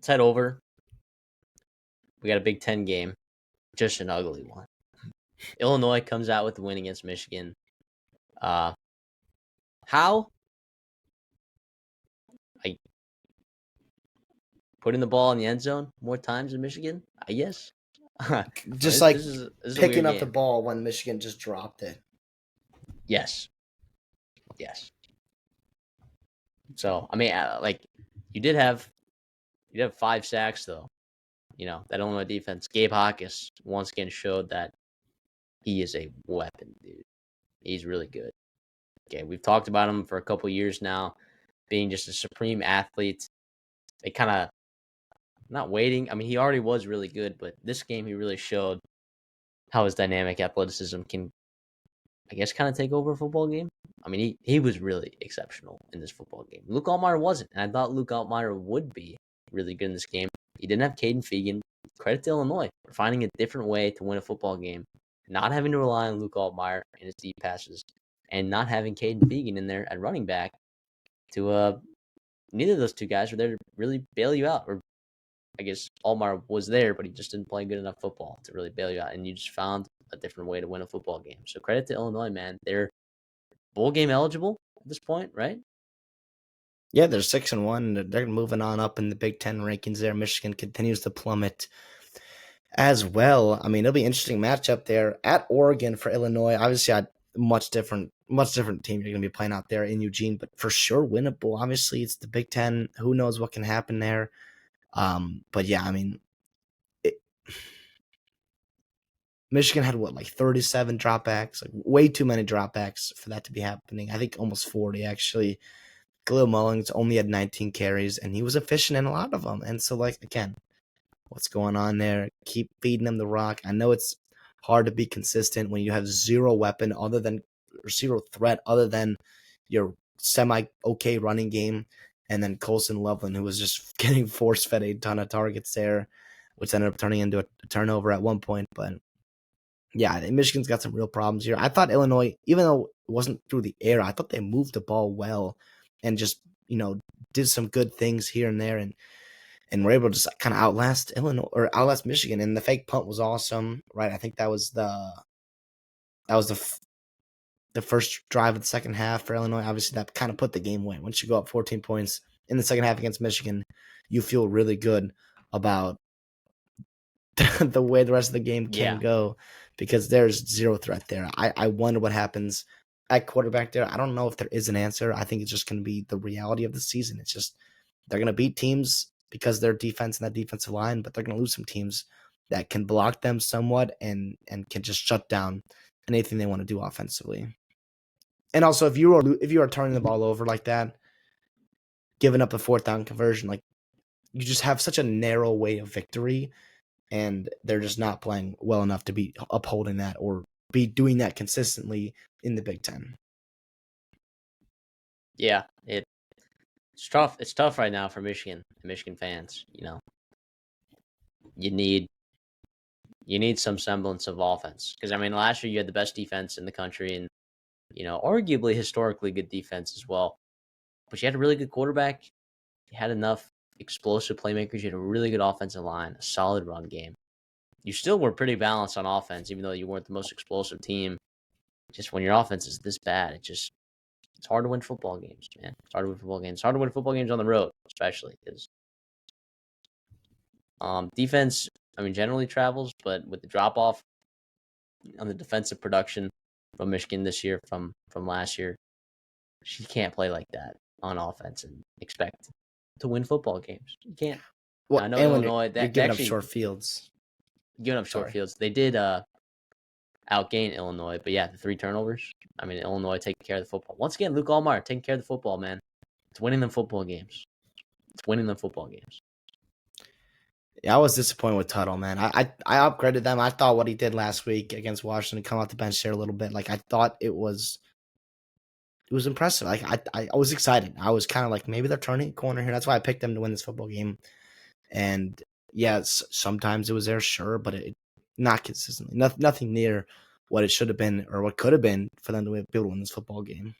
let's head over. We got a Big Ten game, just an ugly one. Illinois comes out with the win against Michigan. How? I putting the ball in the end zone more times in Michigan, I guess. Just like this is a picking weird up game. the ball when Michigan just dropped it. Yes. So I mean, you did have 5 sacks though. That Illinois defense. Gabe Hawkins once again showed that he is a weapon, dude. He's really good. Okay, we've talked about him for a couple years now, being just a supreme athlete. They kind of not waiting. I mean, he already was really good, but this game he really showed how his dynamic athleticism can, I guess, kind of take over a football game. I mean, he was really exceptional in this football game. Luke Altmaier wasn't, and I thought Luke Altmaier would be really good in this game. He didn't have Caden Fegan. Credit to Illinois for finding a different way to win a football game, not having to rely on Luke Altmaier and his deep passes, and not having Caden Fegan in there at running back to neither of those two guys were there to really bail you out. Or I guess Altmaier was there, but he just didn't play good enough football to really bail you out, and you just found a different way to win a football game. So credit to Illinois, man. They're bowl game eligible at this point, right? Yeah, they're 6-1. They're moving on up in the Big Ten rankings there. Michigan continues to plummet as well. I mean, it'll be an interesting matchup there at Oregon for Illinois. Obviously, a much different team you're going to be playing out there in Eugene, but for sure winnable. Obviously, it's the Big Ten. Who knows what can happen there? But yeah, I mean, Michigan had like 37 dropbacks, like way too many dropbacks for that to be happening. I think almost 40 actually. Khalil Mullins only had 19 carries, and he was efficient in a lot of them. And so, like, again, what's going on there? Keep feeding him the rock. I know it's hard to be consistent when you have zero weapon other than, or zero threat other than your semi-okay running game, and then Colson Loveland, who was just getting force-fed a ton of targets there, which ended up turning into a turnover at one point. But yeah, I think Michigan's got some real problems here. I thought Illinois, even though it wasn't through the air, I thought they moved the ball well and just, did some good things here and there, and were able to just kind of outlast Illinois or outlast Michigan. And the fake punt was awesome, right? I think that was the first drive of the second half for Illinois. Obviously, that kind of put the game away. Once you go up 14 points in the second half against Michigan, you feel really good about the way the rest of the game can go, because there's zero threat there. I wonder what happens at quarterback there. I don't know if there is an answer. I think it's just going to be the reality of the season. It's just they're going to beat teams because their defense and that defensive line, but they're going to lose some teams that can block them somewhat and can just shut down anything they want to do offensively. And also, if you are turning the ball over like that, giving up a 4th down conversion, like, you just have such a narrow way of victory, and they're just not playing well enough to be upholding that or be doing that consistently in the Big Ten. Yeah, it's tough. It's tough right now for Michigan fans. You need some semblance of offense, because I mean, last year you had the best defense in the country, and arguably historically good defense as well. But you had a really good quarterback. You had enough explosive playmakers. You had a really good offensive line, a solid run game. You still were pretty balanced on offense, even though you weren't the most explosive team. Just when your offense is this bad, it's hard to win football games, man. It's hard to win football games. It's hard to win football games on the road, especially because defense, I mean, generally travels, but with the drop off on the defensive production from Michigan this year from last year, she can't play like that on offense and expect to win football games. You can't. Well, I know and Illinois, you're giving up short fields. Giving up short fields. They did outgain Illinois, but yeah, the 3 turnovers. I mean, Illinois taking care of the football. Once again, Luke Altmaier taking care of the football, man. It's winning them football games. Yeah, I was disappointed with Tuttle, man. I upgraded them. I thought what he did last week against Washington, come off the bench there a little bit. Like, I thought it was impressive. Like, I was excited. I was kind of like, maybe they're turning a corner here. That's why I picked them to win this football game. And yes, sometimes it was there, sure, but not consistently. Nothing near what it should have been or what could have been for them to be able to win this football game.